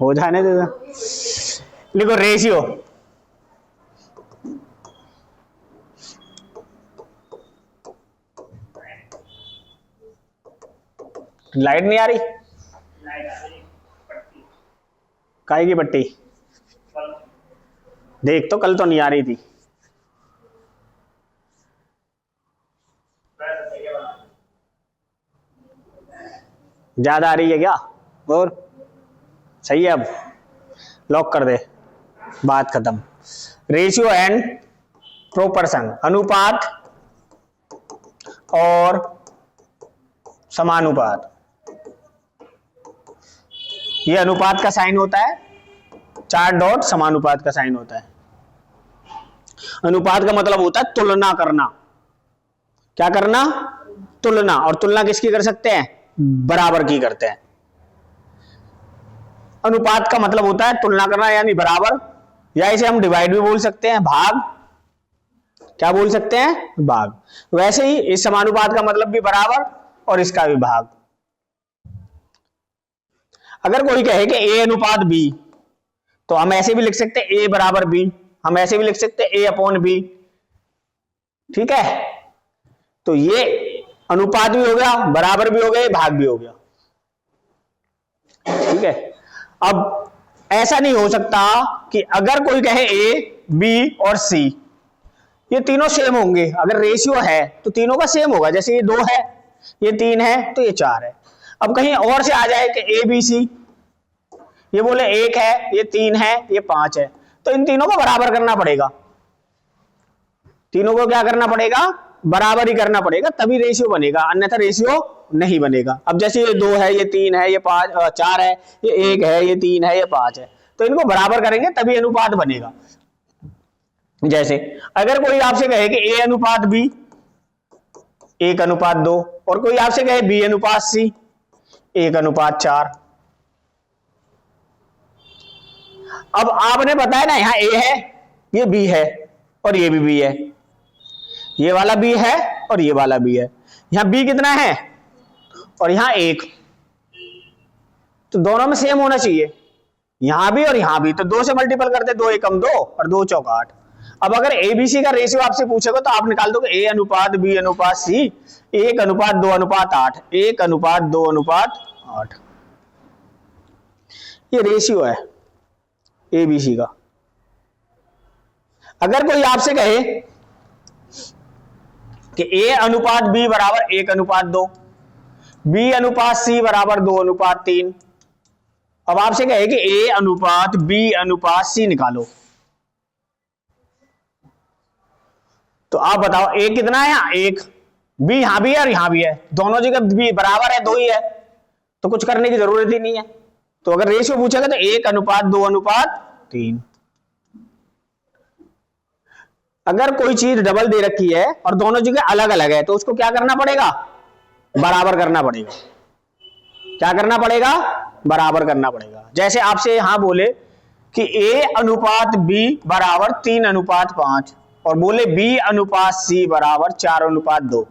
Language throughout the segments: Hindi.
हो जाने दे। लिखो रेशियो लाइट नहीं आ रही, काहे की पट्टी देख, तो कल तो नहीं आ रही थी। ज्यादा आ रही है क्या? और सही है, अब लॉक कर दे, बात खत्म। रेशियो एंड प्रोपोर्शन, अनुपात और समानुपात। ये अनुपात का साइन होता है, 4 डॉट समानुपात का साइन होता है। अनुपात का मतलब होता है तुलना करना। क्या करना? तुलना। और तुलना किसकी कर सकते हैं? बराबर की करते हैं। अनुपात का मतलब होता है तुलना करना, यानी बराबर, या इसे हम डिवाइड भी बोल सकते हैं, भाग। क्या बोल सकते हैं? भाग। वैसे ही इस समानुपात का मतलब भी बराबर और इसका भी भाग। अगर कोई कहे कि ए अनुपात बी, तो हम ऐसे भी लिख सकते हैं ए बराबर बी, हम ऐसे भी लिख सकते हैं ए अपॉन बी। ठीक है, तो ये अनुपात भी हो गया, बराबर भी हो गया, भाग भी हो गया। ठीक है, अब ऐसा नहीं हो सकता कि अगर कोई कहे ए, बी और सी, ये तीनों सेम होंगे। अगर रेशियो है तो तीनों का सेम होगा, जैसे ये 2 है, ये 3 है, तो ये 4 है। अब कहीं और से आ जाए कि ए बी सी, ये बोले 1 है, ये 3 है, ये 5 है, तो इन तीनों को बराबर करना पड़ेगा। तीनों को क्या करना पड़ेगा? बराबर ही करना पड़ेगा, तभी रेशियो बनेगा, अन्यथा रेशियो नहीं बनेगा। अब जैसे ये 2 है, ये 3 है, ये 4 है, ये 1 है, ये 3 है, ये 5 है, तो इनको बराबर करेंगे तभी अनुपात बनेगा। जैसे अगर कोई आपसे कहे कि ए अनुपात बी 1 अनुपात 2, और कोई आपसे कहे बी अनुपात सी 1 अनुपात 4। अब आपने बताया ना, यहां ए है, ये बी है, और ये भी बी है, ये वाला बी है और ये वाला बी है। यहां बी कितना है और यहां 1, तो दोनों में सेम होना चाहिए, यहां भी और यहां भी। तो 2 से मल्टीपल करते, 2 एकम 2 और 2 चौक 8। अब अगर एबीसी का रेशियो आपसे पूछेगा तो आप निकाल दोगे ए अनुपात बी अनुपात सी 1 अनुपात 2 अनुपात 8, 1 अनुपात 2 अनुपात 8। ये रेशियो है एबीसी का। अगर कोई आपसे कहे कि ए अनुपात बी बराबर 1 अनुपात 2, बी अनुपात सी बराबर 2 अनुपात 3, अब आपसे कहे कि ए अनुपात बी अनुपात सी निकालो, तो आप बताओ ए कितना है? यहां 1, बी यहां भी है और यहां भी है, दोनों जगह बी बराबर है, 2 ही है, तो कुछ करने की जरूरत ही नहीं है। तो अगर रेशियो पूछेगा तो 1 अनुपात 2 अनुपात 3। अगर कोई चीज डबल दे रखी है और दोनों जगह अलग अलग है, तो उसको क्या करना पड़ेगा? बराबर करना पड़ेगा। क्या करना पड़ेगा? बराबर करना पड़ेगा। जैसे आपसे यहां बोले कि ए अनुपात बी बराबर 3 अनुपात 5, और बोले बी अनुपात सी बराबर 4 अनुपात 2।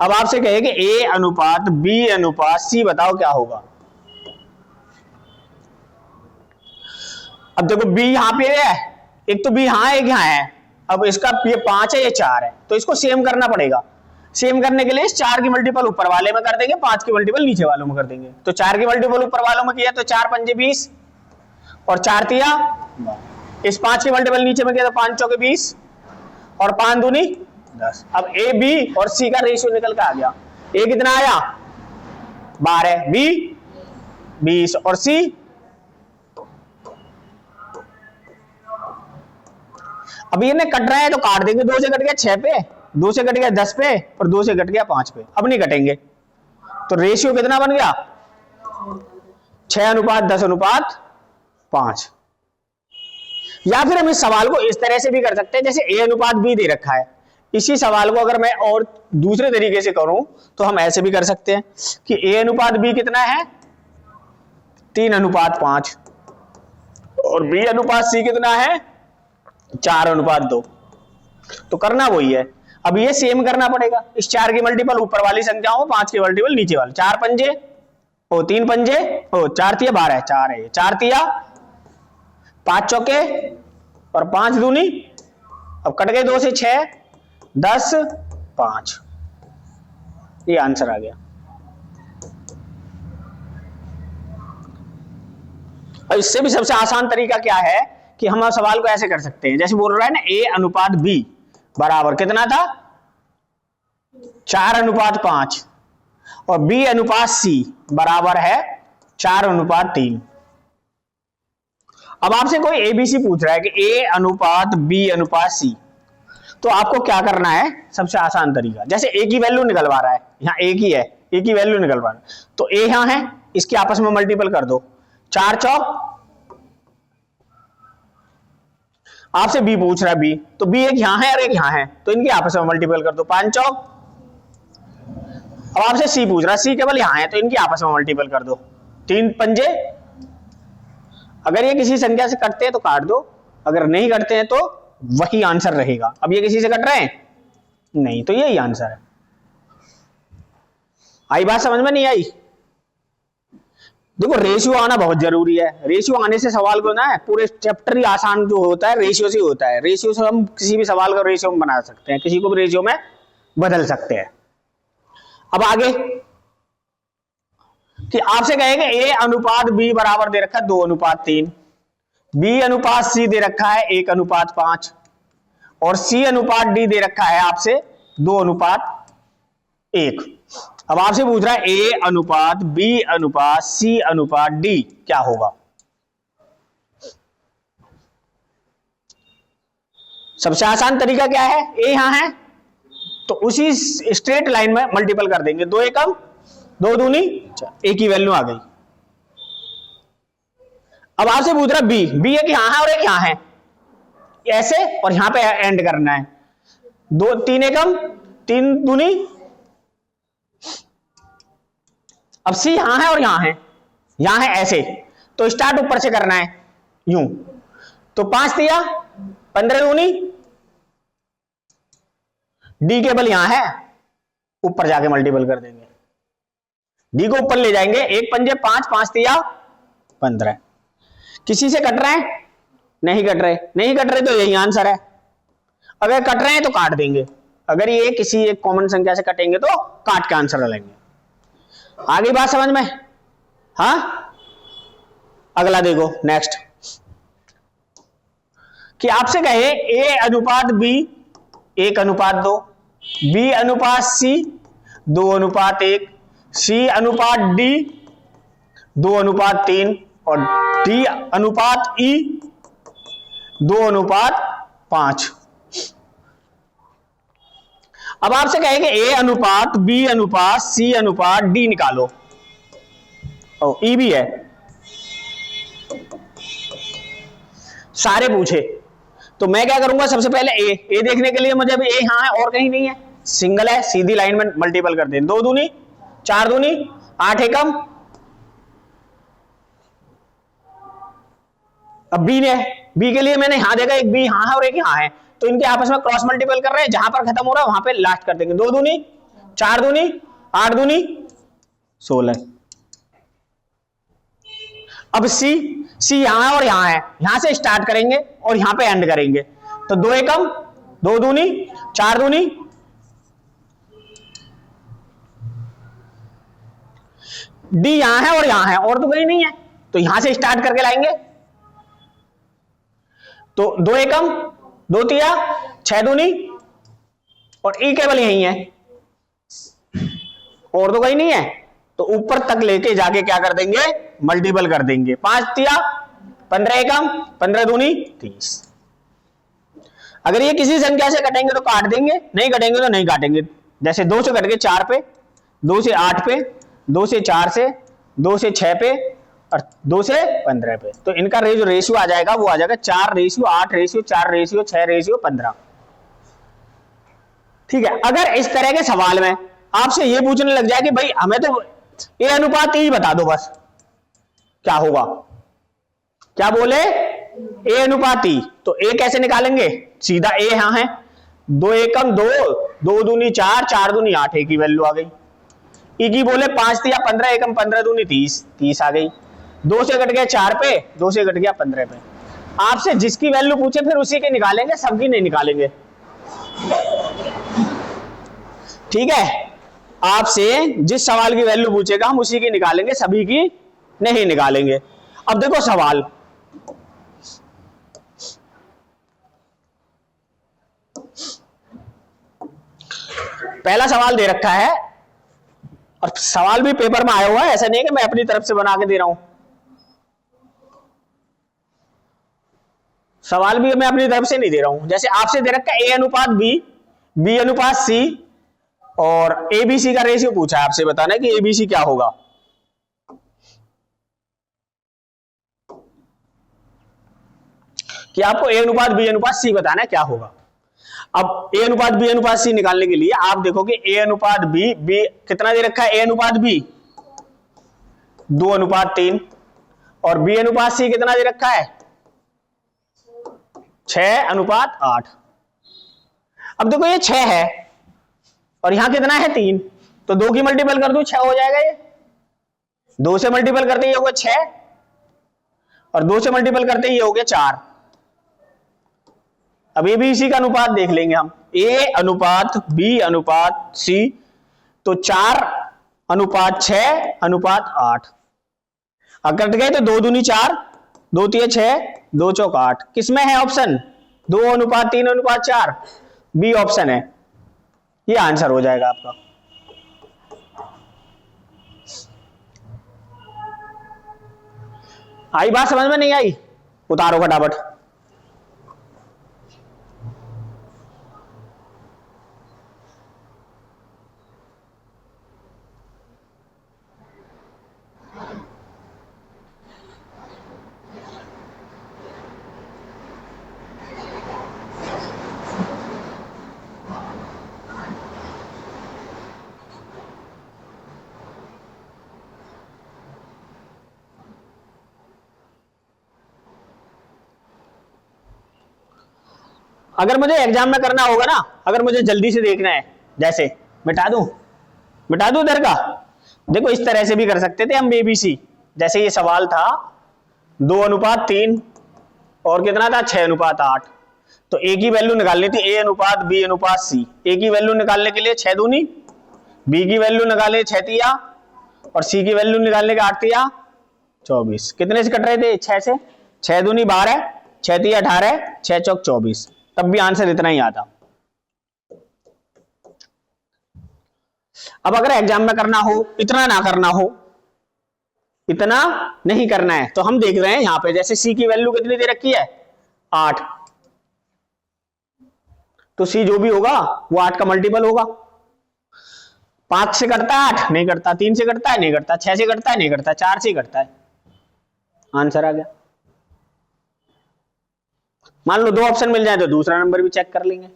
अब आपसे कहे कि ए अनुपात बी अनुपात सी बताओ क्या होगा? अब देखो बी यहां पे है, एक तो बी यहां है, एक यहां है। अब इसका ये 5 है, ये 4 है, तो इसको सेम करना पड़ेगा। सेम करने के लिए इस 4 की मल्टीपल ऊपर वाले में कर देंगे, 5 की मल्टीपल नीचे वालों में कर देंगे। तो 4 की मल्टीपल ऊपर वालों में किया तो 4 पंजे 20 और 4 तिया, इस 5 की मल्टीपल नीचे में किया तो 5 चौके 20 और 5 दूनी 10। अब ए बी और सी का रेशियो निकल के आ गया। ए कितना आया? 12, बी 20 और सी, अब ये कट रहा है तो काट देंगे, 2 से कट गया 6 पे, 2 से कट गया 10 पे और 2 से कट गया 5 पे, अब नहीं कटेंगे। तो रेशियो कितना बन गया? 6 अनुपात 10 अनुपात 5। या फिर हम इस सवाल को इस तरह से भी कर सकते हैं, जैसे ए अनुपात बी दे रखा है, इसी सवाल को अगर मैं और दूसरे तरीके से करूं तो हम ऐसे भी कर सकते हैं कि ए अनुपात बी कितना है? 3 अनुपात 5, और बी अनुपात सी कितना है? 4 अनुपात 2। तो करना वही है, अब ये सेम करना पड़ेगा। इस 4 की मल्टीपल ऊपर वाली संख्याओं, 5 की मल्टीपल नीचे वाली, 4 पंजे ओ 3 पंजे, ओ 4 तिया 12, 4 है, 4 तिया 5 चौके और 5 दूनी, अब कट गए 2 से 6, 10, 5, ये आंसर आ गया। और इससे भी सबसे आसान तरीका क्या है कि हम सवाल को ऐसे कर सकते हैं, जैसे बोल रहा है ना A अनुपात B बराबर कितना था 4 अनुपात 5 और B अनुपात C बराबर है 4 अनुपात 3। अब आपसे कोई ABC पूछ रहा है कि A अनुपात B अनुपात C, तो आपको क्या करना है, सबसे आसान तरीका, जैसे A की वैल्यू निकलवा रहा है, यहाँ A की है, A की वैल्यू निकलवा रहा है, तो A यहां है, इसके आपस में मल्टीपल कर दो, 4 चौक, आपसे B पूछ रहा है B, तो B एक यहां है और एक यहां है, तो इनके आपस में मल्टीपल कर दो, 5 चौक। अब आपसे C पूछ रहा है, C केवल यहां है, तो इनके आपस में मल्टीपल कर दो, 3 पंजे। अगर ये किसी संख्या से कटते हैं तो काट दो, अगर नहीं कटते हैं तो वही आंसर रहेगा। अब ये किसी से कट रहे हैं नहीं, तो यही आंसर है। आई बात समझ में? नहीं आई? देखो रेशियो आना बहुत जरूरी है, रेशियो आने से सवाल को ना पूरे चैप्टर ही आसान जो होता है रेशियो से होता है। रेशियो से हम किसी भी सवाल को रेशियो में बना सकते हैं, किसी को भी रेशियो में बदल सकते हैं। अब आगे कि आपसे कहेंगे A अनुपात B बराबर दे रखा है 2 अनुपात 3, B अनुपात C दे रखा है 1 अनुपात 5 और C अनुपात D दे रखा है आपसे 2 अनुपात 1। अब आपसे पूछ रहा है A अनुपात B अनुपात C अनुपात D क्या होगा? सबसे आसान तरीका क्या है, A यहां है तो उसी स्ट्रेट लाइन में मल्टीपल कर देंगे, 2 एकम 2 दूनी, A की वैल्यू आ गई। अब आपसे पूछ रहा है B एक यहां है और एक यहां है, ऐसे, और यहां पे एंड करना है, 2 3 एकम 3 दूनी। अब C यहां है और यहां है ऐसे, तो स्टार्ट ऊपर से करना है यूं, तो 5 तिया 15 दूनी, D केवल यहां है, ऊपर जाके मल्टीपल कर देंगे, D को ऊपर ले जाएंगे, 1 पंजे 5, 5 तिया 15। किसी से कट रहे हैं नहीं कट रहे तो यही आंसर है। अगर कट रहे हैं तो काट देंगे, अगर ये किसी एक कॉमन संख्या से कटेंगे तो काट के आंसर लेंगे। आगे बात समझ में? हाँ, अगला देखो नेक्स्ट, कि आपसे कहे A अनुपात B 1 अनुपात 2, B अनुपात C 2 अनुपात 1, C अनुपात D 2 अनुपात 3 और D अनुपात E 2 अनुपात 5। अब आपसे कहेंगे A अनुपात B अनुपात C अनुपात D निकालो, और E भी है, सारे पूछे, तो मैं क्या करूंगा, सबसे पहले A देखने के लिए मुझे अभी A यहां है और कहीं नहीं है, सिंगल है, सीधी लाइन में मल्टीपल कर दें, 2 दूनी 4 दूनी 8 एकम। अब B के लिए मैंने यहां देखा, एक B यहां है और एक यहां है, तो इनके आपस में क्रॉस मल्टीपल कर रहे हैं, जहां पर खत्म हो रहा है वहां पे लास्ट कर देंगे, 2 दूनी 4 दूनी 8 दूनी 16। अब C यहां है और यहां है, यहां से स्टार्ट करेंगे और यहां पे एंड करेंगे, तो 2 एकम 2 दूनी 4 दूनी, D यहां है और यहां है और तो कहीं नहीं है, तो यहां से स्टार्ट करके लाएंगे, तो 2 एकम 2 तिया 6 दूनी और E केवल यही है और तो कहीं नहीं है, तो ऊपर तक लेके जाके क्या कर देंगे, मल्टीपल कर देंगे, 5 तिया 15 एकम 15 दूनी 30। अगर ये किसी संख्या से कटेंगे तो काट देंगे, नहीं कटेंगे तो नहीं काटेंगे, जैसे 2 से कट गए 4 पे, 2 से 8 पे, 2 से 4 से, 2 से 6 पे और 2 से 15 पे, तो इनका जो रेशियो आ जाएगा वो आ जाएगा 4:8:4:4:6:15। ठीक है। अगर इस तरह के सवाल में आपसे ये पूछने लग जाए कि भाई हमें तो A अनुपात ही बता दो बस, क्या होगा, क्या बोले, A अनुपात ही, तो A कैसे निकालेंगे, सीधा A यहां है, 2 एकम 2, 2 दूनी 4, 4 दूनी 8, A की वैल्यू आ गई। ई की बोले 5 तिया 15, एकम 15 दूनी 30, 30 आ गई। 2 से कट गया 4 पे, 2 से कट गया 15 पे। आपसे जिसकी वैल्यू पूछे फिर उसी के निकालेंगे, सबकी नहीं निकालेंगे। ठीक है, आपसे जिस सवाल की वैल्यू पूछेगा हम उसी की निकालेंगे, सभी की नहीं निकालेंगे। अब देखो सवाल, पहला सवाल दे रखा है और सवाल भी पेपर में आया हुआ है, ऐसा नहीं है कि मैं अपनी तरफ से बना के दे रहा हूं। सवाल भी मैं अपनी तरफ से नहीं दे रहा हूं। जैसे आपसे दे रखा है ए अनुपात बी, बी अनुपात सी और एबीसी का रेशियो पूछा है, आपसे बताना है कि एबीसी क्या होगा। कि आपको ए अनुपात बी अनुपात सी बताना है क्या होगा। अब ए अनुपात बी अनुपात सी निकालने के लिए आप देखोगे ए अनुपात बी, बी कितना दे रखा है, ए अनुपात बी 2:3 और बी अनुपात सी कितना दे रखा है 6:8। अब देखो ये 6 है और यहां कितना है 3, तो 2 की मल्टीपल कर दूं 6 हो जाएगा। ये 2 से मल्टीपल करते ये हो गया 6 और 2 से मल्टीपल करते ये हो गया 4। अब ए बी सी का अनुपात देख लेंगे हम, ए अनुपात बी अनुपात सी, तो 4:6:8। कट गए तो 2 दूनी 4, 2 तिया 6, 2 चौक 8। किसमें है ऑप्शन 2:3:4, बी ऑप्शन है। ये आंसर हो जाएगा आपका। आई बात समझ में नहीं आई? उतारो फटाफट। अगर मुझे एग्जाम में करना होगा ना, अगर मुझे जल्दी से देखना है, जैसे मिटा दूं इधर का, देखो इस तरह से भी कर सकते थे हम एबीसी। जैसे ये सवाल था 2:3 और कितना था 6:8, तो ए की वैल्यू निकालनी थी ए अनुपात बी अनुपात सी। ए की वैल्यू निकालने के लिए 6 दूनी, बी की वैल्यू निकाले 6 तिया और सी की वैल्यू निकालने के 8 तिया 24। कितने से कट रहे थे 6 से, 6 दूनी 12, 6 तिया 18, 6 चौक 24, तब भी आंसर इतना ही आता। अब अगर एग्जाम में करना हो, इतना ना करना हो, इतना नहीं करना है, तो हम देख रहे हैं यहां पे जैसे सी की वैल्यू कितनी दे रखी है 8, तो सी जो भी होगा वो 8 का मल्टीपल होगा। 5 से कटता है 8, नहीं कटता। 3 से कटता है, नहीं कटता। 6 से कटता है, नहीं कटता। 4 से कटता है, आंसर आ गया। मान लो 2 ऑप्शन मिल जाए तो दूसरा नंबर भी चेक कर लेंगे,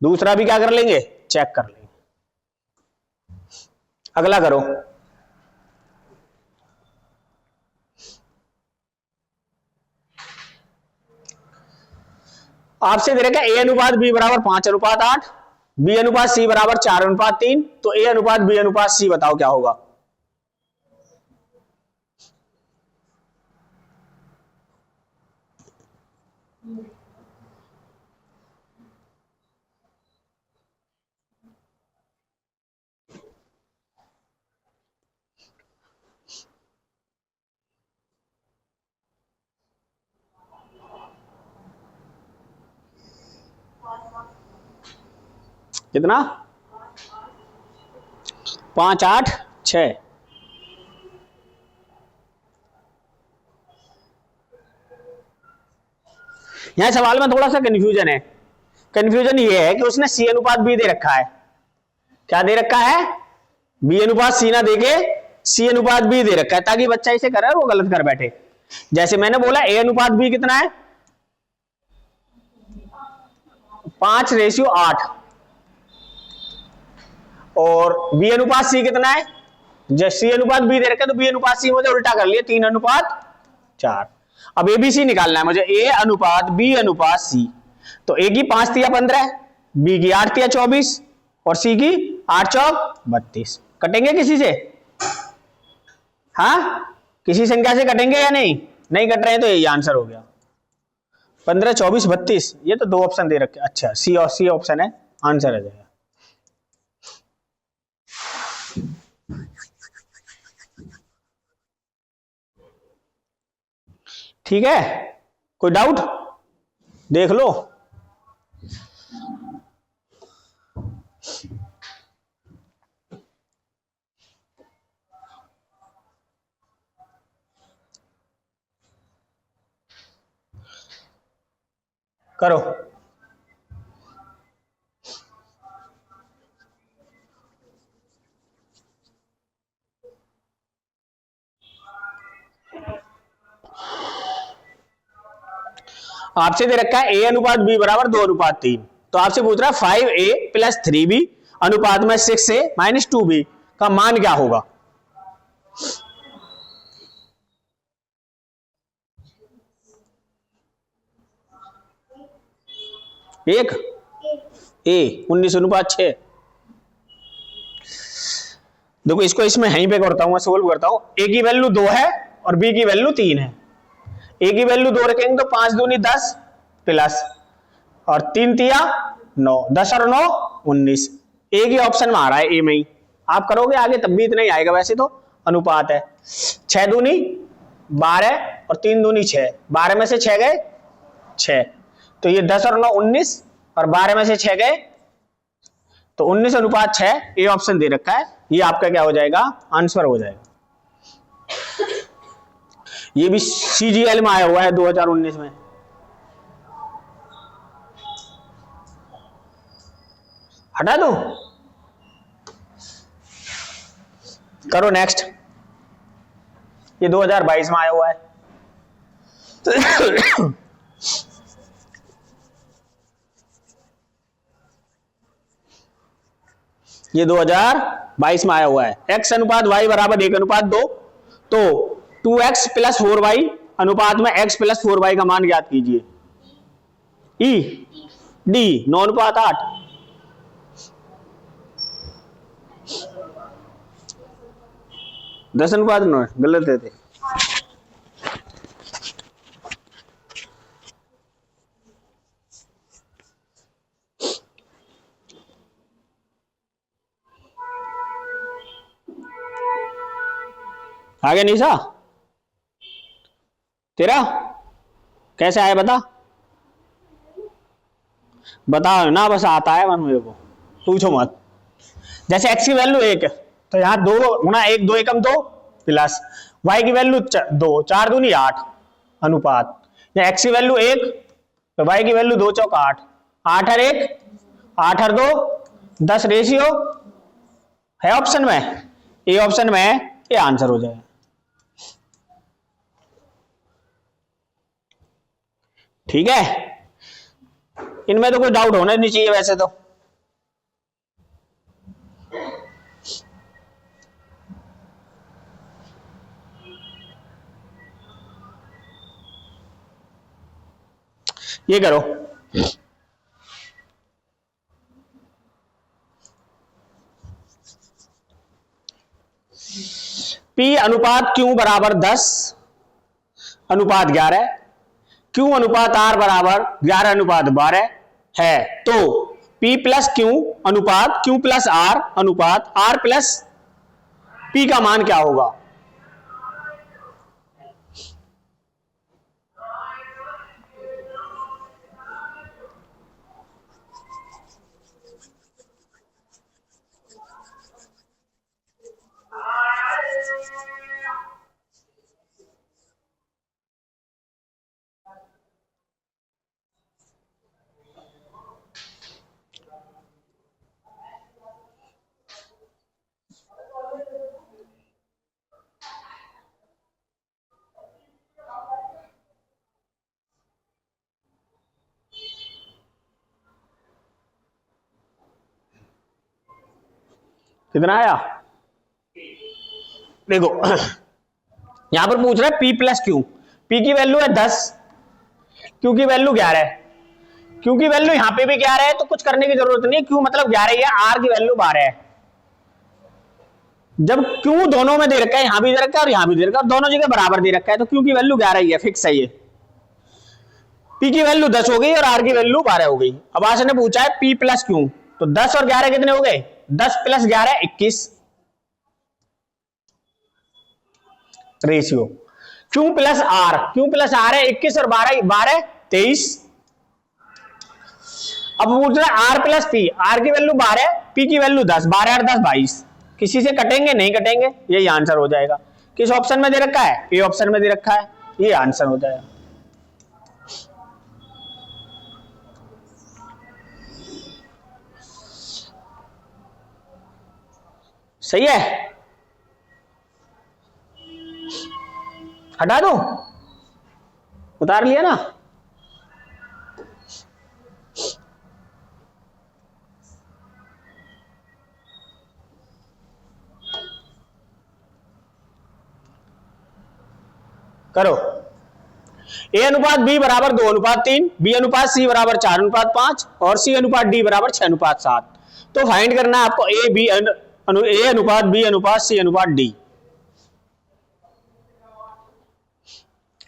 दूसरा भी क्या कर लेंगे, चेक कर लेंगे। अगला करो। आपसे दे रखा है ए अनुपात बी बराबर 5:8, बी अनुपात सी बराबर 4:3, तो ए अनुपात बी अनुपात सी बताओ क्या होगा। कितना 5, 8, 6। यहां सवाल में थोड़ा सा कंफ्यूजन है। कंफ्यूजन ये है कि उसने सी अनुपात बी दे रखा है, क्या दे रखा है, बी अनुपात सी ना देके सी अनुपात बी दे रखा है, ताकि बच्चा इसे करे और वो गलत कर बैठे। जैसे मैंने बोला ए अनुपात बी कितना है 5:8 और बी अनुपात सी कितना है, जैसे सी अनुपात बी दे रखा है तो बी अनुपात सी मुझे उल्टा कर लिया 3:4। अब एबीसी निकालना है मुझे, ए अनुपात बी अनुपात सी, तो ए की 5 तिया 15, बी की 8 तिया 24 और सी की 8 चौक 32। कटेंगे किसी से? हाँ, किसी संख्या से कटेंगे या नहीं? नहीं कट रहे हैं तो यही आंसर हो गया। 15, 24, 32, ये तो 2 ऑप्शन दे रखे। अच्छा, सी और सी ऑप्शन है आंसर आ जाएगा। ठीक है, कोई डाउट देख लो। करो। आपसे दे रखा है a अनुपात b बराबर 2:3, तो आपसे पूछ रहा है 5a प्लस 3b अनुपात में 6a माइनस 2b का मान क्या होगा? एक a 19:6। देखो इसको इसमें यहीं पे करता हूं, मैं सोल्व करता हूं। a की वैल्यू 2 है और b की वैल्यू 3 है। a की वैल्यू 2 रखेंगे तो 5 दूनी 10 प्लस और 3 तिया 9, 10 और 9 19। a की ऑप्शन में आ रहा है, a में ही। आप करोगे आगे तब भी इतना ही आएगा, वैसे तो अनुपात है। 6 दूनी 12 और 3 दूनी 6, 12 में से 6 गए 6, तो ये 10 और 9 19 और 12 में से 6 गए तो 19:6। ये ऑप्शन दे रखा है, ये आपका क्या हो जाएगा? आंसर हो जाएगा। ये भी CGL में आया हुआ है 2019 में। हटा दो, करो नेक्स्ट। ये 2022 में आया हुआ है। ये 2022 में आया हुआ है। x अनुपात y बराबर 1:2, तो 2x प्लस 4y अनुपात में x प्लस 4y का मान ज्ञात कीजिए। E D 9:8। दस अनुपात 9 गलत है थे। आगे निशा तेरा कैसे आया बता? बताओ ना, बस आता है मन मेरे को, पूछो मत। जैसे x की वैल्यू 1 तो यहाँ 2 गुना 1 2 एकम 2 प्लस y की वैल्यू 2 4 दूनी 8 अनुपात, या x की वैल्यू 1 तो y की वैल्यू 2 चौक 8, 8 और 1 8 और 2 10 रेशियो है ऑप्शन में। ए ऑप्शन में है, ये आंसर हो जाएगा। ठीक है, इनमें तो कोई डाउट होना नहीं चाहिए वैसे तो। ये करो, P अनुपात Q बराबर 10 अनुपात 11, Q अनुपात R बराबर 11:12 है, तो P प्लस Q अनुपात Q प्लस R अनुपात R प्लस P का मान क्या होगा? कितना आया? देखो यहां पर पूछ रहा है P प्लस Q, P की वैल्यू है 10, Q की वैल्यू 11 है। Q की वैल्यू यहां पे भी 11 है तो कुछ करने की जरूरत नहीं, Q मतलब 11 ही है, R की वैल्यू 12 है। जब क्यू दोनों में दे रखा है, यहां भी दे रखा है और यहां भी दे रखा है, दोनों जगह बराबर दे रखा है, तो क्यू की वैल्यू 11 ही है, फिक्स है ये। पी की वैल्यू 10 हो गई और आर की वैल्यू 12 हो गई। अब आज ने पूछा है पी प्लस क्यू, तो 10 और 11 कितने हो गए? 10 plus 11 21 ratio. Q plus R है 21 और 12 12 23। अब पूछ रहा है आर प्लस पी, आर की वैल्यू 12, पी की वैल्यू 10, 12 और 10 22। किसी से कटेंगे? नहीं कटेंगे, यही आंसर हो जाएगा। किस ऑप्शन में दे रखा है? ए ऑप्शन में दे रखा है, ये आंसर हो जाएगा। सही है, हटा दो, उतार लिया ना। करो। ए अनुपात बी बराबर 2:3, बी अनुपात सी बराबर 4:5 और सी अनुपात डी बराबर 6:7। तो फाइंड करना है आपको ए अनुपात बी अनुपात सी अनुपात डी।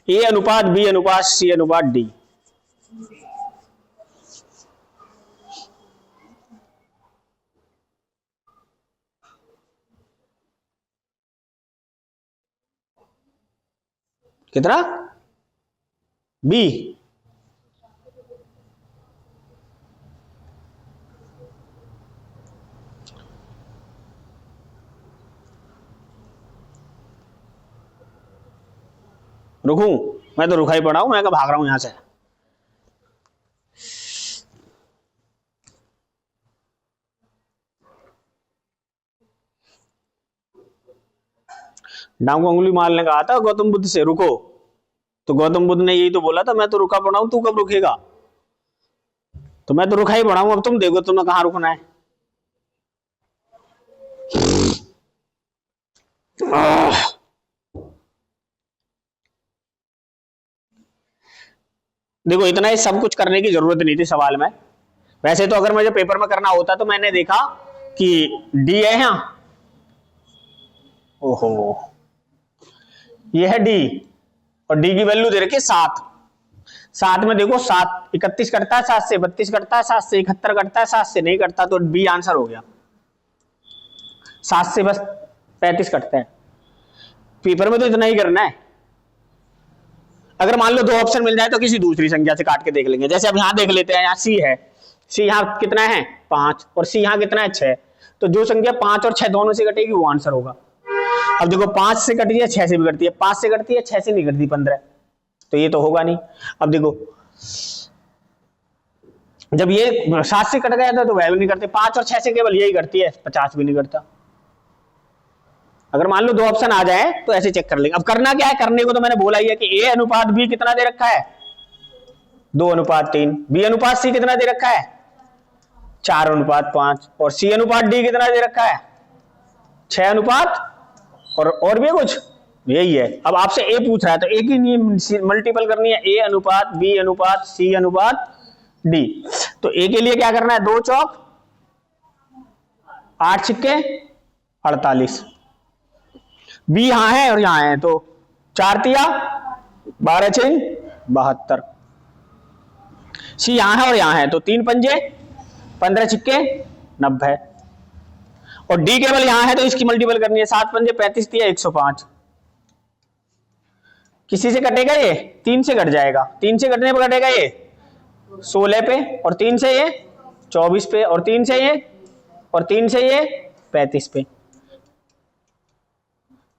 ए अनुपात बी अनुपात सी अनुपात डी। कितना? बी। रुकूं? मैं तो रुका ही पड़ा हूं, मैं भाग रहा हूं यहां से। डांग को उंगली मारने का आता गौतम बुद्ध से, रुको। तो गौतम बुद्ध ने यही तो बोला था, मैं तो रुका पड़ा हूं, तू कब रुकेगा? तो मैं तो रुका ही पड़ा हूं, अब तुम देखो तुम्हें कहां रुकना है। देखो इतना ही सब कुछ करने की जरूरत नहीं थी सवाल में। वैसे तो अगर मुझे पेपर में करना होता तो मैंने देखा कि डी है यहां, ओहो ये है डी, और डी की वैल्यू दे रखी है 7। 7 में देखो 7 31 कटता है 7 से, 32 कटता है 7 से, 71 कटता है 7 से, नहीं कटता तो बी आंसर हो गया। 7 से बस 35 कटता है। पेपर में तो इतना ही करना है। अगर मान लो 2 ऑप्शन मिल जाए तो किसी दूसरी संख्या से काट के देख लेंगे। जैसे अब यहां देख लेते हैं, यहां सी है, सी यहां कितना है 5 और सी यहां कितना है 6, तो जो संख्या 5 और 6 दोनों से कटेगी वो आंसर होगा। अब देखो 5 से कटी है 6 से भी कटती है, 5 से कटती है 6 से नहीं कटती 15, तो ये तो होगा नहीं। अब देखो जब ये 7 से कट गया था तो वह भी नहीं करते, 5 और 6 से केवल यही करती है, 50 भी नहीं करता। अगर मान लो 2 ऑप्शन आ जाए तो ऐसे चेक कर लेंगे। अब करना क्या है? करने को तो मैंने बोला ही है कि ए अनुपात बी कितना दे रखा है 2:3, बी अनुपात सी कितना दे रखा है 4:5 और सी अनुपात डी कितना दे रखा है 6 और भी कुछ, यही है। अब आपसे ए पूछ रहा है तो ए की मल्टीपल करनी है, ए अनुपात बी अनुपात सी अनुपात डी। तो ए के लिए क्या करना है, 2 चौक 8 छिक्के 48, बी यहां है और यहां है तो 4 तिया 12 6 72, सी यहां है और यहां है तो 3 पंजे 15 छिक्के 90, और डी केवल यहां है तो इसकी मल्टीपल करनी है, 7 पंजे 35 तिया 105। किसी से कटेगा ये? 3 से कट जाएगा, 3 से कटने पर कटेगा ये 16 पे, और 3 से ये 24 पे, और 3 से ये, और 3 से ये 35 पे।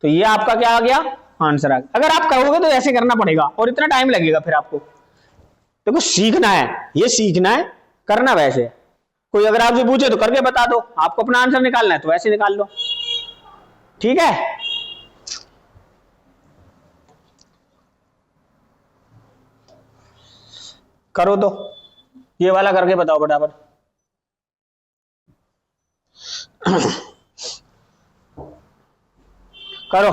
तो ये आपका क्या आ गया आंसर आ गया। अगर आप करोगे तो ऐसे करना पड़ेगा और इतना टाइम लगेगा फिर आपको। देखो सीखना है, ये सीखना है, करना वैसे। कोई अगर आपसे पूछे तो करके बता दो, आपको अपना आंसर निकालना है तो वैसे निकाल लो, ठीक है। करो तो ये वाला करके बताओ फटाफट। करो।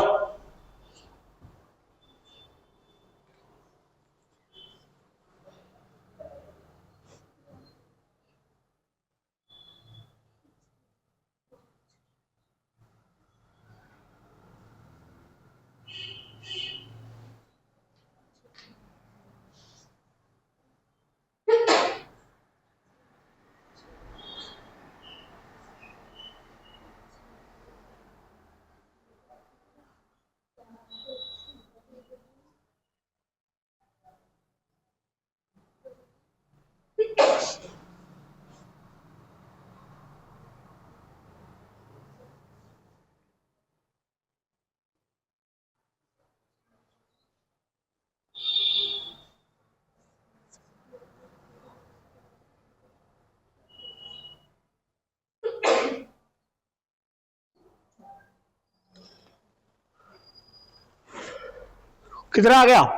कितना आ गया?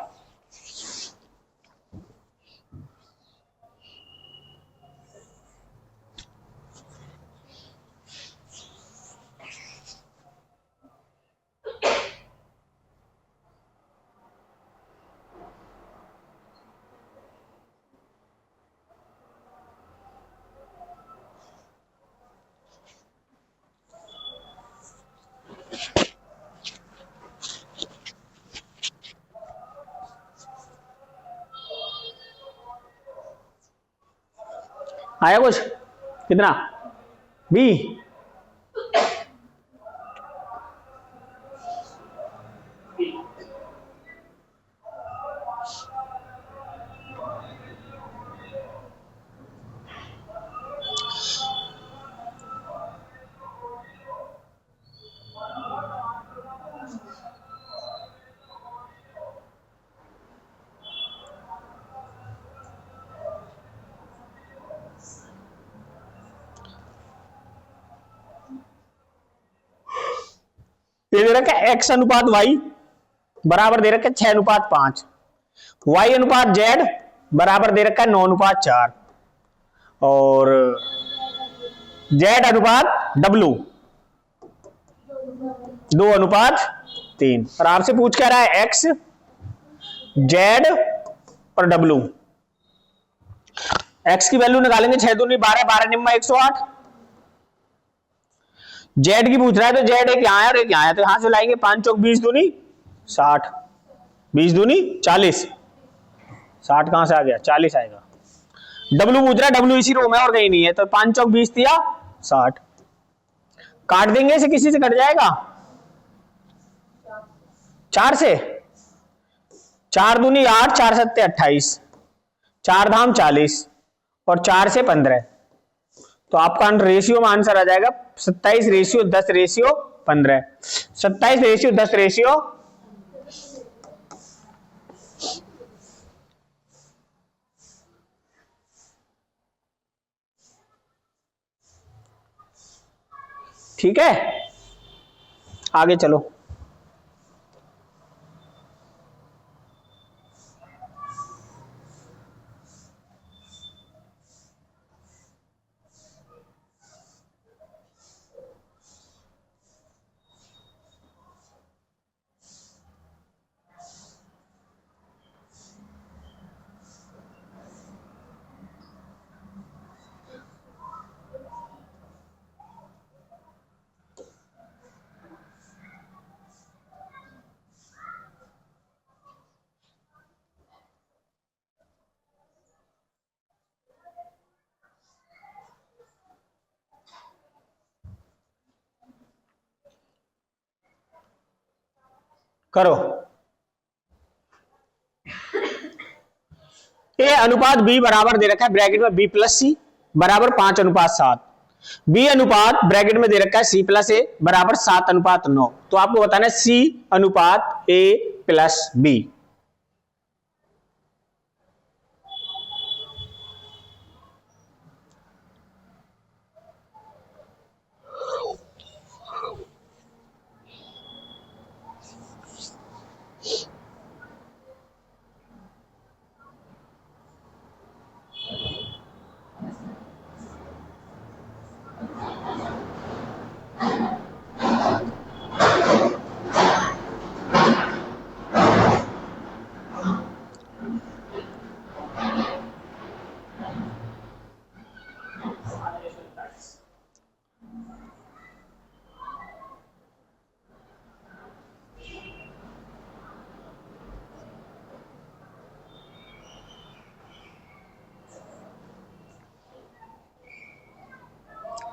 आया कुछ? कितना? बी। ये दे रखा है x अनुपात y बराबर दे रखा है 6 अनुपात 5, y अनुपात z बराबर दे रखा है 9 अनुपात 4 और z अनुपात w 2 अनुपात 3। और आपसे पूछ क्या रहा है x, z और w। x की वैल्यू निकालेंगे 6 दूनी 12, 12 निम्मा 108। जेड की पूछ रहा है तो जेड एक यहां है और एक यहां है, तो यहां से लाएंगे 5 चौक 20 दूनी 60, 20 दूनी 40, 60 कहां से आ गया? 40 आएगा। डब्लू पूछ रहा है, डब्लू इसी रो में और कहीं नहीं है, तो 5 चौक 20 दिया 60, काट देंगे इसे, किसी से कट जाएगा? 4 से, 4 दूनी 8, 4 सत्ते 28, 4 धाम 40 और 4 से 15, तो आपका रेशियो में आंसर आ जाएगा 27 रेशियो 10 रेशियो 15, 27 रेशियो 10 रेशियो 15। ठीक है, आगे चलो। करो। ए अनुपात बी बराबर दे रखा है ब्रैकेट में बी प्लस सी बराबर 5 अनुपात 7, बी अनुपात ब्रैकेट में दे रखा है सी प्लस ए बराबर 7 अनुपात 9। तो आपको बताना है सी अनुपात ए प्लस बी।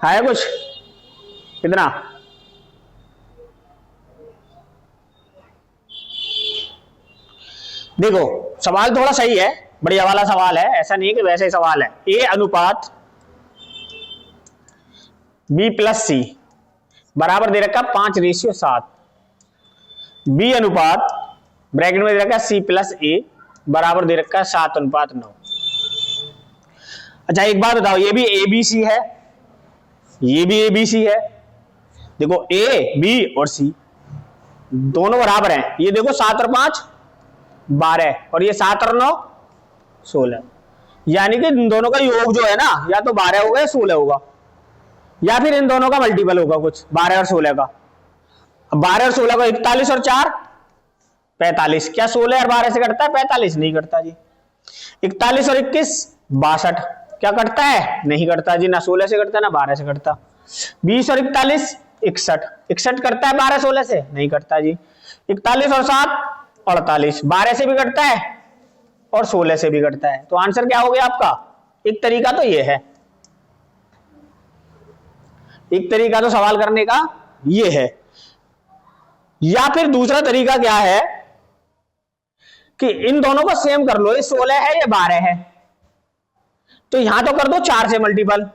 है कुछ? कितना? देखो सवाल थोड़ा सही है, बढ़िया वाला सवाल है, ऐसा नहीं कि वैसे ही सवाल है। ए अनुपात बी प्लस सी बराबर दे रखा 5 रेशियो 7, बी अनुपात ब्रैकेट में दे रखा सी प्लस ए बराबर दे रखा 7 अनुपात 9। अच्छा एक बात बताओ, ये भी ए बी सी है, ये भी ए बी सी है। देखो ए बी और सी दोनों बराबर हैं, ये देखो 7 और 5 12 और ये 7 और 9 16, यानी कि इन दोनों का योग जो है ना या तो 12 होगा या 16 होगा, या फिर इन दोनों का मल्टीपल होगा कुछ 12 और 16 का। 12 और 16 को 41 और 4 45, क्या 16 और 12 से कटता है? 45 नहीं कटता जी। 41 और 21 62, क्या कटता है? नहीं कटता जी, ना 16 से कटता ना 12 से कटता। 20 और 41 61, 61 करता है 12 16 से? नहीं करता जी। 41 और 7 48, 12 से भी कटता है और 16 से भी कटता है। तो आंसर क्या हो गया आपका? एक तरीका तो ये है, एक तरीका तो सवाल करने का ये है। या फिर दूसरा तरीका क्या है कि इन दोनों को सेम कर लो, ये 16 है ये 12 है, तो यहां तो कर दो 4 से मल्टीपल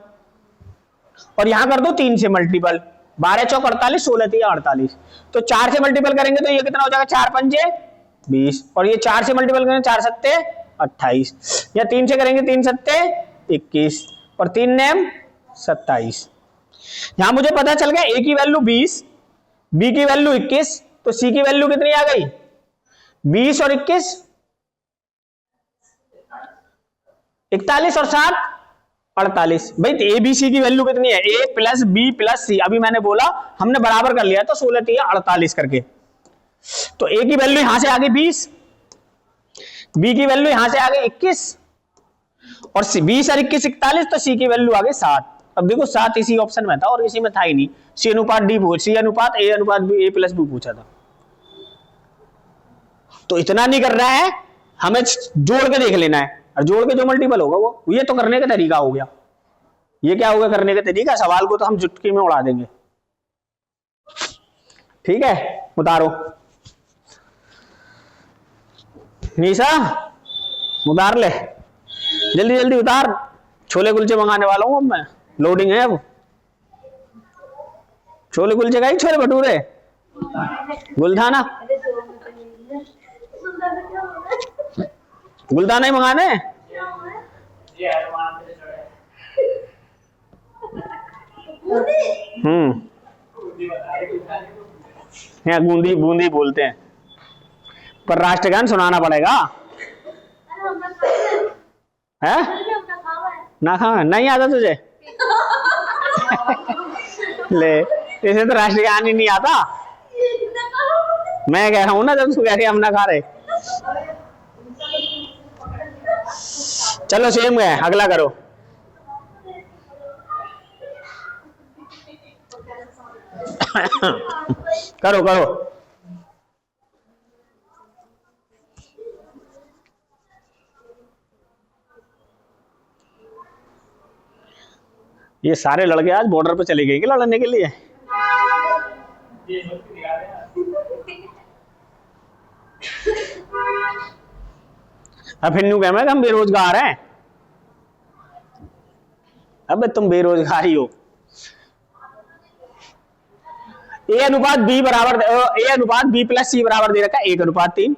और यहां कर दो 3 से मल्टीपल। 12 चौक 48, 16 3 48, तो 4 से मल्टीपल करेंगे तो ये कितना हो जाएगा? 4 पंजे 20, और ये 4 से मल्टीपल करेंगे 4 सत्ते 28, या 3 से करेंगे 3 सत्ते 21 और 3 नेम 27। यहां मुझे पता चल गया ए की वैल्यू 20, बी की वैल्यू 21, तो सी की वैल्यू कितनी आ गई? 20 और 21 41 और 7 48। भाई ए बी सी की वैल्यू कितनी है? ए प्लस बी प्लस सी, अभी मैंने बोला हमने बराबर कर लिया तो 16 3 48 करके। तो ए की वैल्यू यहां से आ गई 20, बी की वैल्यू यहां से आ गई 21 और 20 और 21 41, तो सी की वैल्यू आ गई 7। अब देखो 7 इसी ऑप्शन में था और इसी में था ही नहीं। सी अनुपात डी सी अनुपात ए अनुपात बी, ए प्लस बी पूछा था। तो इतना नहीं कर रहा है, हमें जोड़ के देख लेना है, और जोड़ के जो मल्टीपल होगा वो, ये तो करने का तरीका हो गया। ये क्या होगा करने का तरीका? सवाल को तो हम चुटकी में उड़ा देंगे। ठीक है, उतारो निशा, उतार ले जल्दी जल्दी उतार। छोले कुलचे मंगाने वाला हूं अब मैं, लोडिंग है अब। छोले कुलचे का ही छोले भटूरे गुलदाना, गुलदाना ही मंगाने। यहाँ बूंदी बूंदी बोलते हैं, पर राष्ट्रगान सुनाना पड़ेगा। है ना? खा नहीं आता तुझे? ले, इसे तो राष्ट्रगान ही नहीं आता। मैं कह रहा हूं ना, जब तू कह रही हम ना खा रहे। चलो सेम है, अगला करो। करो करो। ये सारे लड़के आज बॉर्डर पे चले गए क्या लड़ने के लिए? अब फिर न्यू कहना हम बेरोजगार हैं। अब तुम बेरोजगार ही हो। ए अनुपात बी बराबर, ए अनुपात बी प्लस सी बराबर दे रखा है 1:3,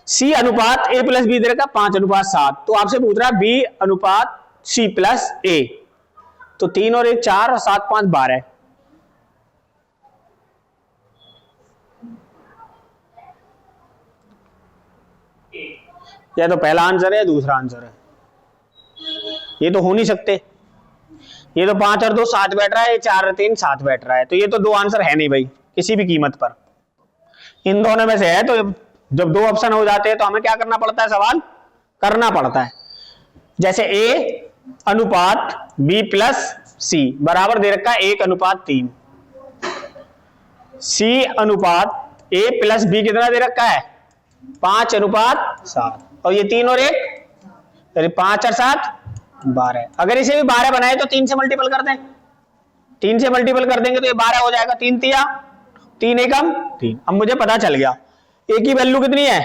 सी अनुपात ए प्लस बी दे रखा 5:7। तो आपसे पूछ रहा है बी अनुपात सी प्लस ए, तो 3 और 1 4 और 7 5 12। या तो पहला आंसर है या दूसरा आंसर है, ये तो हो नहीं सकते। ये तो 5 और 2 7 बैठ रहा है, ये 4 और 3 7 बैठ रहा है, तो ये तो दो आंसर है नहीं भाई किसी भी कीमत पर। इन दोनों में से है, तो जब दो ऑप्शन हो जाते हैं तो हमें क्या करना पड़ता है? सवाल करना पड़ता है। जैसे ए अनुपात बी प्लस सी बराबर दे रखा है 1:3, सी अनुपात ए प्लस बी कितना दे रखा है? 5:7, और ये 3 और 1 5 और 7 12। अगर इसे भी 12 बनाए तो 3 से मल्टीपल कर दें, 3 से मल्टीपल कर देंगे तो ये 12 हो जाएगा। 3 तिया 3 एकम 3। अब मुझे पता चल गया ए की वैल्यू कितनी है?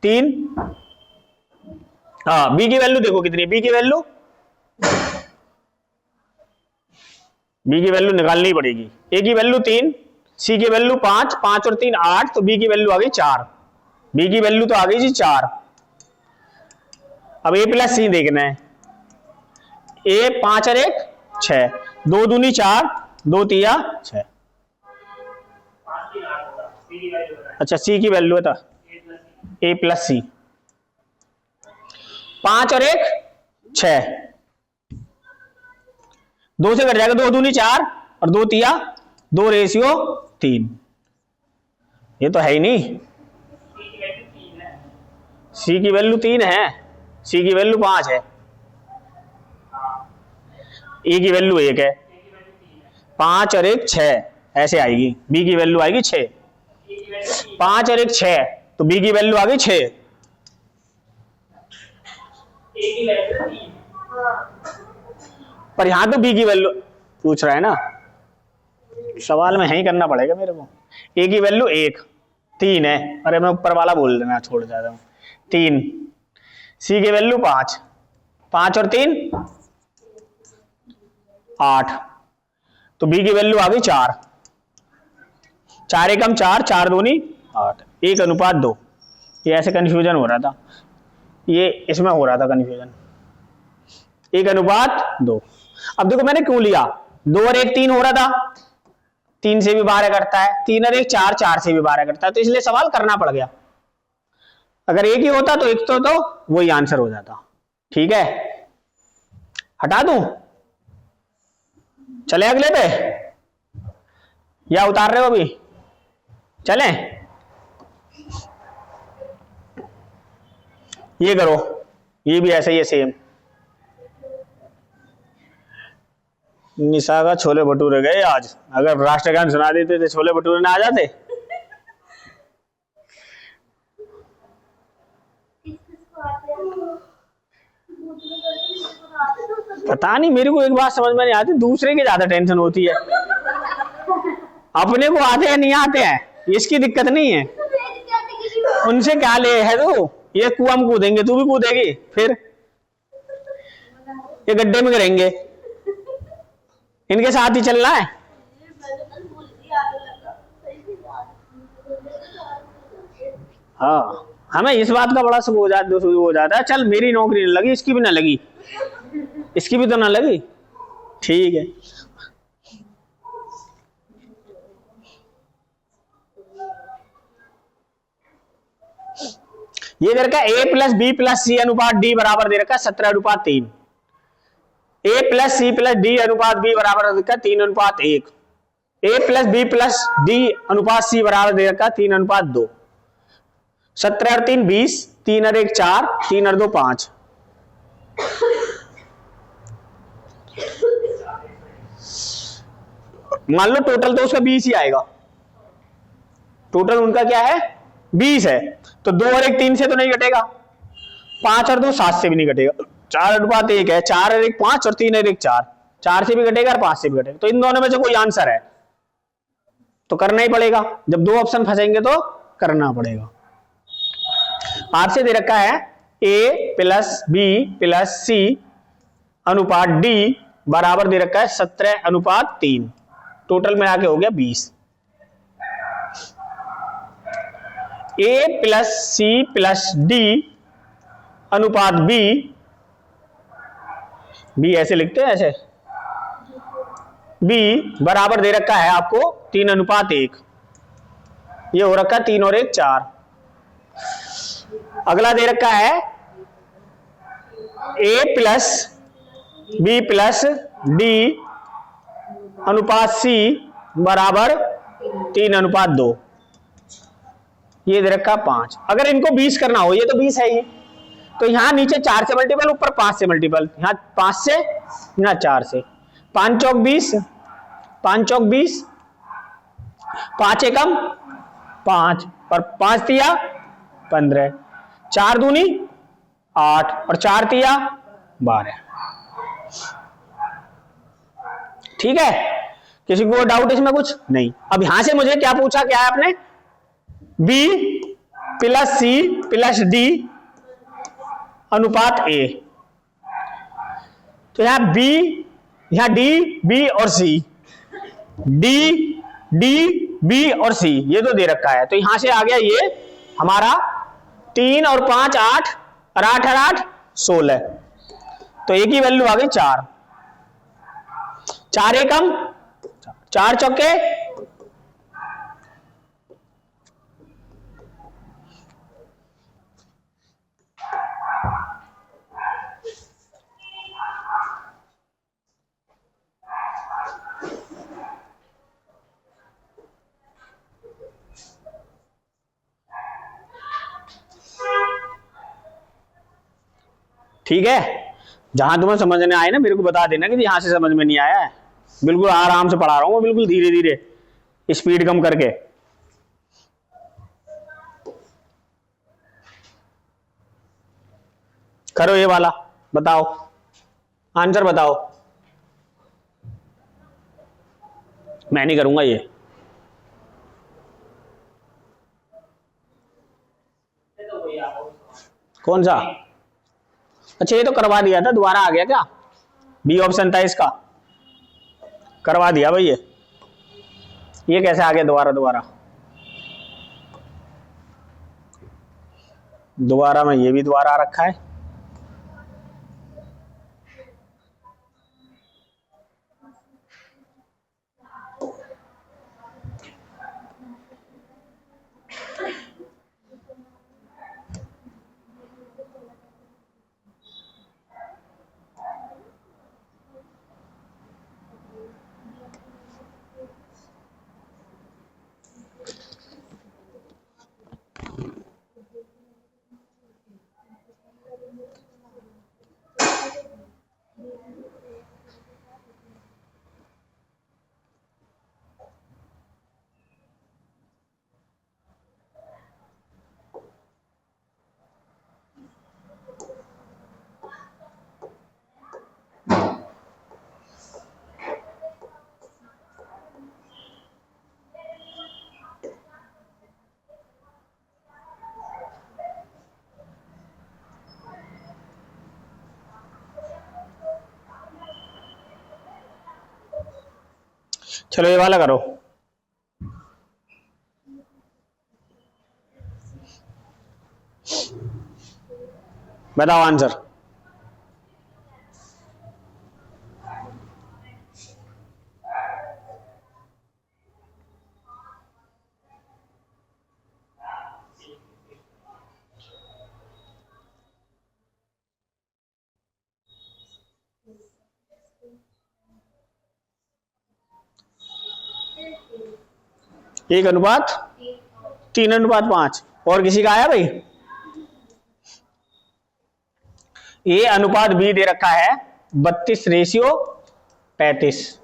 3। हाँ, बी की वैल्यू देखो कितनी है? बी की वैल्यू निकालनी पड़ेगी। ए की वैल्यू 3, सी की वैल्यू 5, 5 और 3 8, तो बी की वैल्यू आ गई 4। बी की वैल्यू तो आ गई जी 4। अब ए प्लस सी देखना है। ए 5 और 1 6, 2 दूनी 4, 2 तिया 6। अच्छा, सी की वैल्यू है था ए प्लस सी, 5 और 1 6, 2 से कट जाएगा, 2 दूनी 4 और 2 तिया 2 रेशियो 3। ये तो है ही नहीं, सी की वैल्यू 3 है, सी की वैल्यू 5 है, ए की वैल्यू 1 है, 5 और 1 6 ऐसे आएगी, बी की वैल्यू आएगी 6, 5 और 1 6, तो बी की वैल्यू आ गई 6, पर यहां तो बी की वैल्यू पूछ रहा है ना, सवाल में है ही करना पड़ेगा मेरे को। ए की वैल्यू 1 3 है, अरे मैं ऊपर वाला बोल देना छोड़ जाता हूं, 3, सी की वैल्यू 5, 5 और 3 8, तो बी की वैल्यू आ गई 4, 4 एकम 4, 4 दूनी 8, 1:2। ये ऐसे कंफ्यूजन हो रहा था, ये इसमें हो रहा था कंफ्यूजन, 1:2। अब देखो मैंने क्यों लिया, 2 और 1 3 हो रहा था, 3 से भी 12 करता है, 3 और 1 4, 4 से भी 12 करता है, तो इसलिए सवाल करना पड़ गया। अगर एक ही होता तो एक तो वही आंसर हो जाता। ठीक है, हटा दूं, चले अगले पे या उतार रहे हो अभी, चले, ये करो, ये भी ऐसा ही है सेम। निशा का छोले भटूरे गए आज, अगर राष्ट्रगान सुना देते तो छोले भटूरे ना आ जाते। पता नहीं, मेरे को एक बात समझ में नहीं आती, दूसरे की ज्यादा टेंशन होती है, अपने को आते हैं नहीं आते हैं, इसकी दिक्कत नहीं है, उनसे क्या ले है तू, ये कुआं में कूदेंगे तू भी कूदेगी, फिर ये गड्ढे में गिरेंगे, इनके साथ ही चलना है। हाँ, हमें इस बात का बड़ा सुख हो जाता है, चल मेरी नौकरी न लगी, इसकी भी ना लगी, इसकी भी तो ना लगी, ठीक है। ये दे रखा है a plus B plus C अनुपात डी बराबर दे रखा है 17:3, a plus C plus D अनुपात बी बराबर दे रखा है 3:1, a plus B plus D अनुपात सी बराबर दे रखा है 3:2, 17 और 3 20, 3 और 1 4, 3 और 2 5। मान लो टोटल तो उसका 20 ही आएगा, टोटल उनका क्या है 20 है, तो 2 और 1 3 से तो नहीं घटेगा, 5 और 2 7 से भी नहीं घटेगा, 4:1 है, 4 और 1 5 और 3 और 1 4, 4 से भी घटेगा और 5 से भी घटेगा, तो इन दोनों में से कोई आंसर है तो करना ही पड़ेगा, जब 2 ऑप्शन फंसेंगे तो करना पड़ेगा। आपसे दे रखा है a plus B plus C अनुपात डी बराबर दे रखा है 17:3, टोटल मिला के हो गया 20। a plus C plus D अनुपात बी ऐसे लिखते हैं, ऐसे b बराबर दे रखा है आपको 3:1, ये हो रखा है 3 और 1 4। अगला दे रखा है a plus B plus D अनुपात सी बराबर 3:2, ये दे रखा 5। अगर इनको 20 करना हो, ये तो 20 है ही, तो यहां नीचे 4 से मल्टीपल, ऊपर 5 से मल्टीपल, यहां 5 से यहां 4 से, 5 चौक 20, 5 चौक 20, 5 एकम 5 और 5 तिया 15, 4 दूनी 8 और 4 तिया 12। ठीक है, किसी को डाउट इसमें कुछ नहीं। अब यहां से मुझे क्या पूछा, क्या है आपने, b plus C plus D अनुपात a, तो यहां b, यहां d, b और c, d, d, b और c ये तो दे रखा है, तो यहां से आ गया ये हमारा 3 और 5 8 और 8 और 8 16, तो एक ही वैल्यू आ गई 4, 4 एकम 4 चौके 4 ठीक है, जहां तुम्हें समझ में आए ना मेरे को बता देना कि यहां से समझ में नहीं आया है। बिल्कुल आराम से पढ़ा रहा हूँ, बिल्कुल धीरे धीरे, स्पीड कम करके। करो ये वाला, बताओ आंसर बताओ। मैं नहीं करूंगा ये। कौन सा? अच्छा ये तो करवा दिया था, दोबारा आ गया क्या? बी ऑप्शन था इसका, करवा दिया भाई। ये कैसे आ गया दोबारा दोबारा? दोबारा में ये भी दोबारा आ रखा है। चलो ये वाला करो। बताओ आंसर। एक अनुपात 3:5। और किसी का आया भाई? ए अनुपात बी दे रखा है 32:35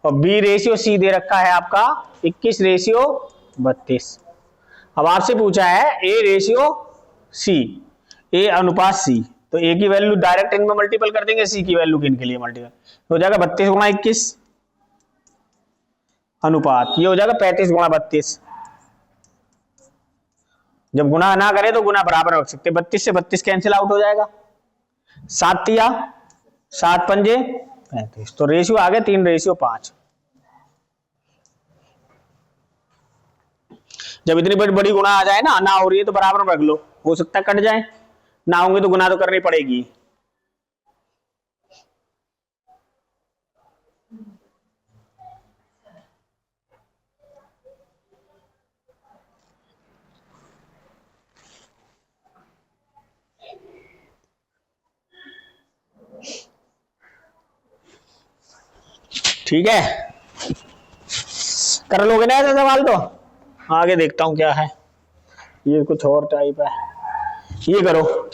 और बी रेशियो सी दे रखा है आपका 21:32। अब आपसे पूछा है ए रेशियो सी, ए अनुपात सी, तो ए की वैल्यू डायरेक्ट इनमें मल्टीपल कर देंगे, सी की वैल्यू किन के लिए मल्टीपल हो जाएगा 32 गुणा 21 अनुपात, ये हो जाएगा 35 गुणा 32। जब गुणा ना करें तो गुणा बराबर रख सकते, 32 से 32 कैंसिल आउट हो जाएगा, 7 तिया 7 पंजे 35, तो रेशियो आ गया 3:5। जब इतनी बड़ी गुणा आ जाए ना हो रही है तो बराबर में रख लो, हो सकता है कट जाए, ना होंगे तो गुणा तो करनी पड़ेगी। ठीक है, कर लोगे ना ऐसा सवाल? तो आगे देखता हूं क्या है, ये कुछ और टाइप है, ये करो।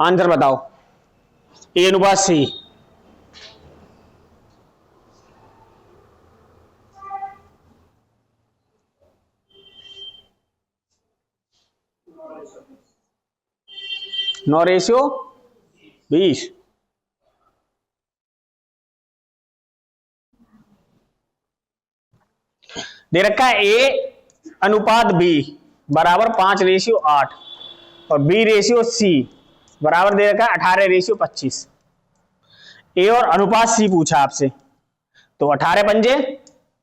आंसर बताओ। ए अनुपात सी, नौ रेशियो 20। दे रखा है ए अनुपात बी बराबर 5:8 और बी रेशियो सी बराबर दे रखा है 18:25। ए और अनुपात सी पूछा आपसे, तो 18 पंजे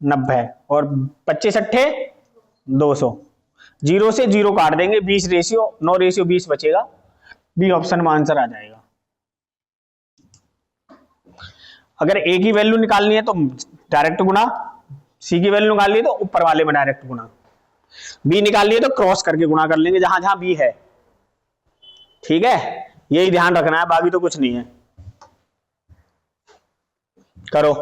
90 और 25 अट्ठे 200, 0 से 0 काट देंगे, 9:20 बचेगा, बी ऑप्शन में आंसर आ जाएगा। अगर ए की वैल्यू निकालनी है तो डायरेक्ट गुना, सी की वैल्यू निकालनी है तो ऊपर वाले में डायरेक्ट गुना, बी निकालनी है तो क्रॉस करके गुना कर लेंगे जहां जहां बी है। ठीक है, यही ध्यान रखना है, बाकी तो कुछ नहीं है। करो।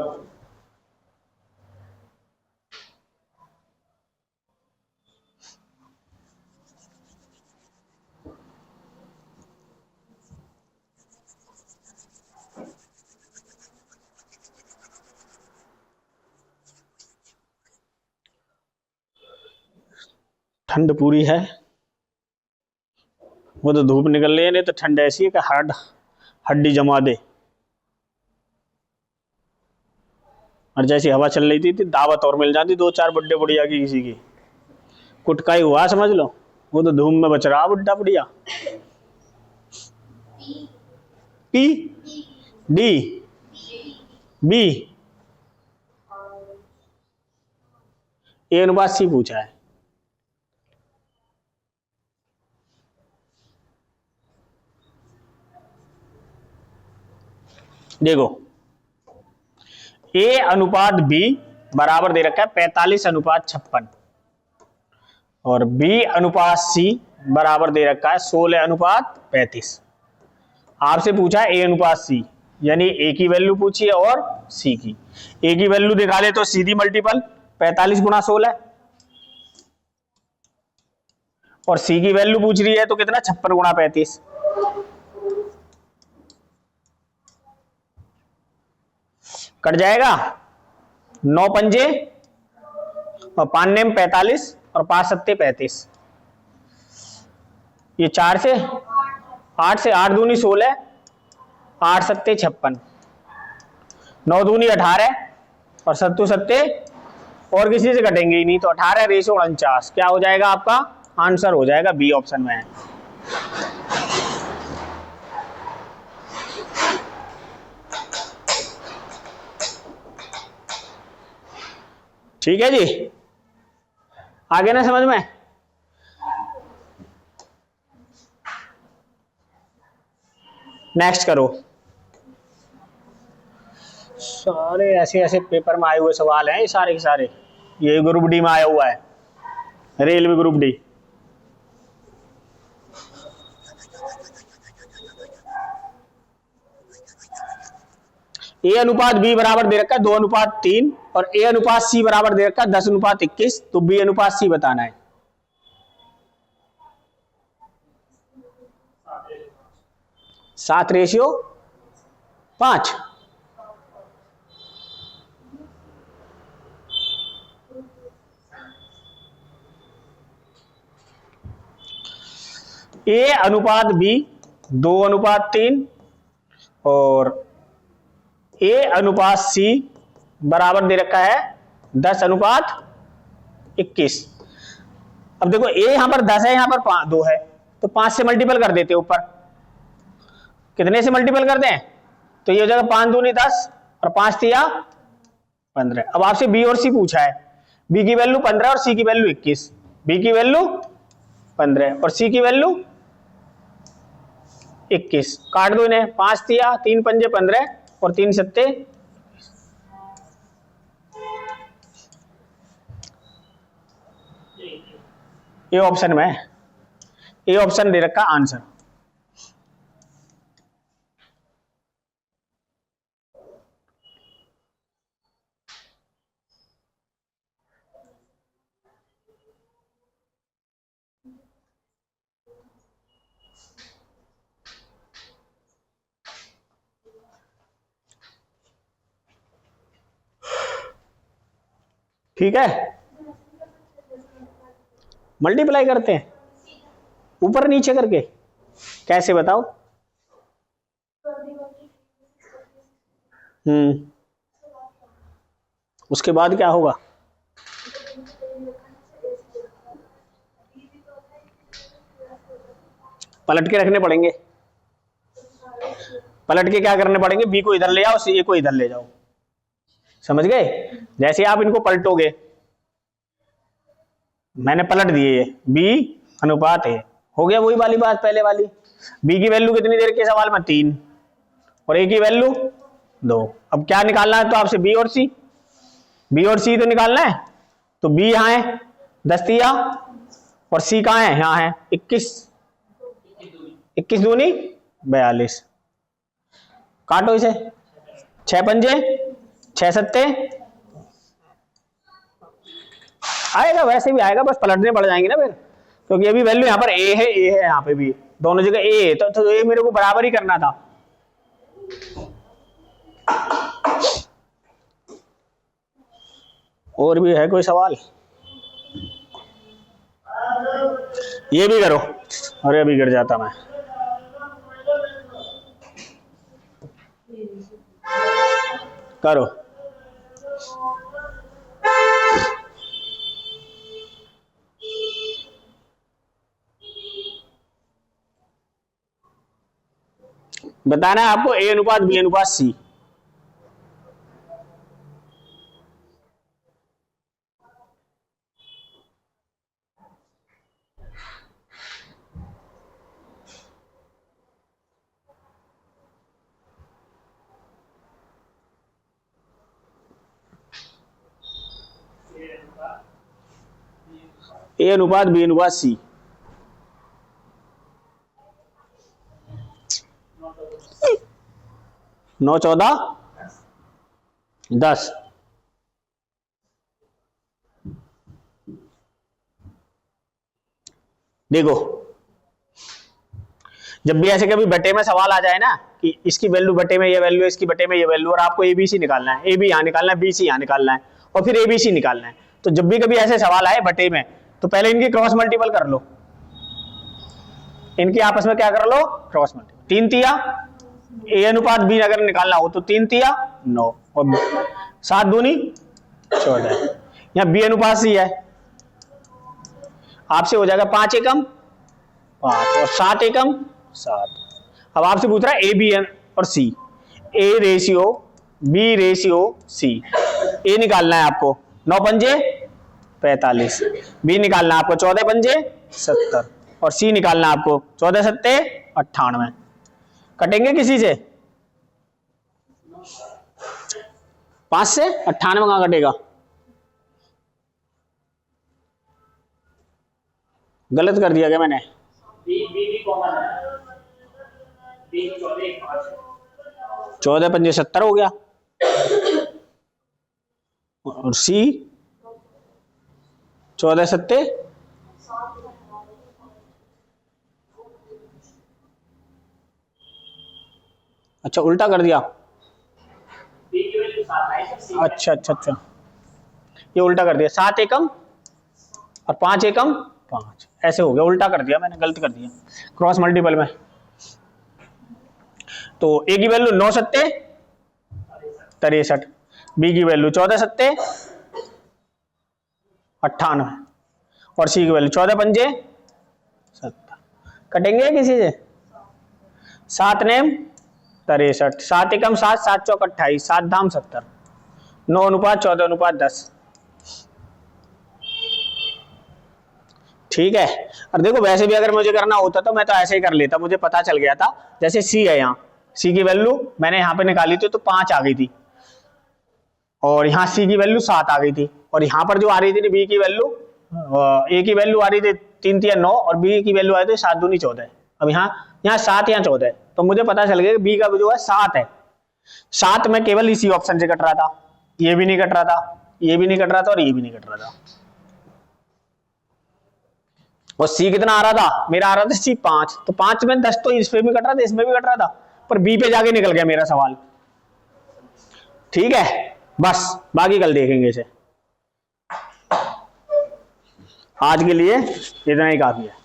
ठंड पूरी है, वो तो धूप निकल रही है, नहीं तो ठंड ऐसी है कि हड्डी जमा दे। और जैसी हवा चल रही थी दावत और मिल जाती 2-4 बुड्ढे बुढ़िया की, किसी की कुटका ही हुआ समझ लो, वो तो धूम में बच रहा बुड्ढा बुढ़िया। पी डी बी ए अनुपात सी पूछा है। देखो ए अनुपात बी बराबर दे रखा है 45:56 और बी अनुपात सी बराबर दे रखा है 16:35। आपसे पूछा है ए अनुपात सी, यानी ए की वैल्यू पूछी है और सी की। ए की वैल्यू निकाले तो सीधी मल्टीपल 45 गुणा 16, और सी की वैल्यू पूछ रही है तो कितना 56 गुणा 35। कट जाएगा 9 पंजे और 5 नेम 45 और 5 सत्ते 35। ये 4 से 8 से 8 दूनी 16, 8 सत्ते 56, 9 दूनी 18 और 7 सत्ते और किसी से कटेंगे ही नहीं, तो 18:49 क्या हो जाएगा आपका आंसर, हो जाएगा बी ऑप्शन में है। ठीक है जी, आगे ना समझ में। नेक्स्ट करो। सारे ऐसे ऐसे पेपर में आए हुए सवाल हैं, ये सारे के सारे, ये ग्रुप डी में आया हुआ है, रेलवे ग्रुप डी। ए अनुपात बी बराबर दे रखा है 2:3 और ए अनुपात सी बराबर दे रखा है 10:21, तो बी अनुपात सी बताना है। 7:5। ए अनुपात बी 2:3 और ए अनुपात सी बराबर दे रखा है 10:21। अब देखो ए यहां पर 10 है, यहां पर 2 है, तो 5 से मल्टीपल कर देते ऊपर। कितने से मल्टीपल करते हैं, तो ये हो जाएगा 5 दूनी 10 और 5 तिया 15। अब आपसे बी और सी पूछा है, बी की वैल्यू 15 और सी की वैल्यू 21। बी की वैल्यू 15 और सी की वैल्यू 21। काट दो इन्हें, 5 तिया 3 पंजे 15 और 3 सत्ते। ए ऑप्शन में, ए ऑप्शन दे रखा आंसर। ठीक है, मल्टीप्लाई करते हैं ऊपर नीचे करके, कैसे बताओ। उसके बाद क्या होगा, पलट के रखने पड़ेंगे। पलट के क्या करने पड़ेंगे, बी को इधर ले आओ, सी को इधर ले जाओ, समझ गए। जैसे आप इनको पलटोगे, मैंने पलट दिए, ये बी अनुपात है, हो गया वही वाली बात पहले वाली। बी की वैल्यू कितनी देर के सवाल में 3 और ए की वैल्यू 2। अब क्या निकालना है, तो आपसे बी और सी, बी और सी तो निकालना है। तो बी यहाँ है 10 तिया और सी कहाँ है, यहाँ है 21। 21 दूनी 42, काटो इसे, 6 पंजे 6 सत्ते, आएगा वैसे भी आएगा, बस पलटने पड़ जाएंगे ना फिर, क्योंकि अभी वैल्यू यहाँ पर ए है यहाँ पे भी, दोनों जगह ए है, तो ये मेरे को बराबर ही करना था। और भी है कोई सवाल? ये भी करो, अरे अभी गिर जाता मैं। करो, बताना है आपको ए अनुपात बी अनुपात सी। ए अनुपात बी अनुपात सी। 9 14 10। देखो जब भी ऐसे कभी बटे में सवाल आ जाए ना कि इसकी वैल्यू बटे में ये वैल्यू, इसकी बटे में ये वैल्यू, और आपको एबीसी निकालना है, ए बी यहां निकालना है, बी सी यहां निकालना है, और फिर एबीसी निकालना है, तो जब भी कभी ऐसे सवाल आए बटे में, तो पहले इनकी क्रॉस मल्टीपल कर लो, इनकी आपस में क्या कर लो, क्रॉस मल्टीपल। 3 तिया ए अनुपात बी अगर निकालना हो तो 3 तिया 9 और 7 दूनी 14। यहाँ बी अनुपात सी है, आपसे हो जाएगा 5 एकम 5 और 7 एकम 7। अब आपसे पूछ रहा है ए बी और C, A ratio B ratio C. A निकालना है आपको 9 पंजे 45, बी निकालना है आपको 14 पंजे 70, और सी निकालना है आपको 14 सत्ते 98। कटेंगे किसी से? 5 से 98 कहां कटेगा? गलत कर दिया क्या मैंने? 14 पंजे 70 हो गया, और सी 14 सत्ते अच्छा उल्टा कर दिया। अच्छा अच्छा अच्छा, ये उल्टा कर दिया, 7 एकम और 5 एकम 5, ऐसे हो गया, उल्टा कर दिया मैंने, गलत कर दिया क्रॉस मल्टीपल में। तो ए की वैल्यू 9 सत्ते 63, बी की वैल्यू 14 सत्ते 98, और सी की वैल्यू 14 पंजे 70। कटेंगे किसी से? 7 नेम 63, 7 एकम 7, 7 चौक 28, 7 धाम 70, 9 अनुपात 14 अनुपात 10। ठीक है। और देखो वैसे भी अगर मुझे करना होता तो मैं तो ऐसे ही कर लेता, मुझे पता चल गया था। जैसे सी है, यहाँ सी की वैल्यू मैंने यहाँ पे निकाली थी तो 5 आ गई थी, और यहाँ सी की वैल्यू 7 आ गई थी, और यहाँ पर जो आ रही थी बी की वैल्यू, ए की वैल्यू आ रही थी 3 तिया 9, और बी की वैल्यू आ रही थी 7 दूनी 14। अब यहाँ 7 या 14, तो मुझे पता चल गया कि बी का जो है 7 है। 7 में केवल इसी ऑप्शन से कट रहा था, ये भी नहीं कट रहा था, ये भी नहीं कट रहा था, और ये भी नहीं कट रहा था। और सी कितना आ रहा था? मेरा आ रहा था सी 5, तो 5 में 10 तो इसमें भी कट रहा था, इसमें भी कट रहा था, पर बी पे जाके निकल गया मेरा सवाल। ठीक है, बस बाकी कल देखेंगे इसे। आज के लिए इतना ही काफी है।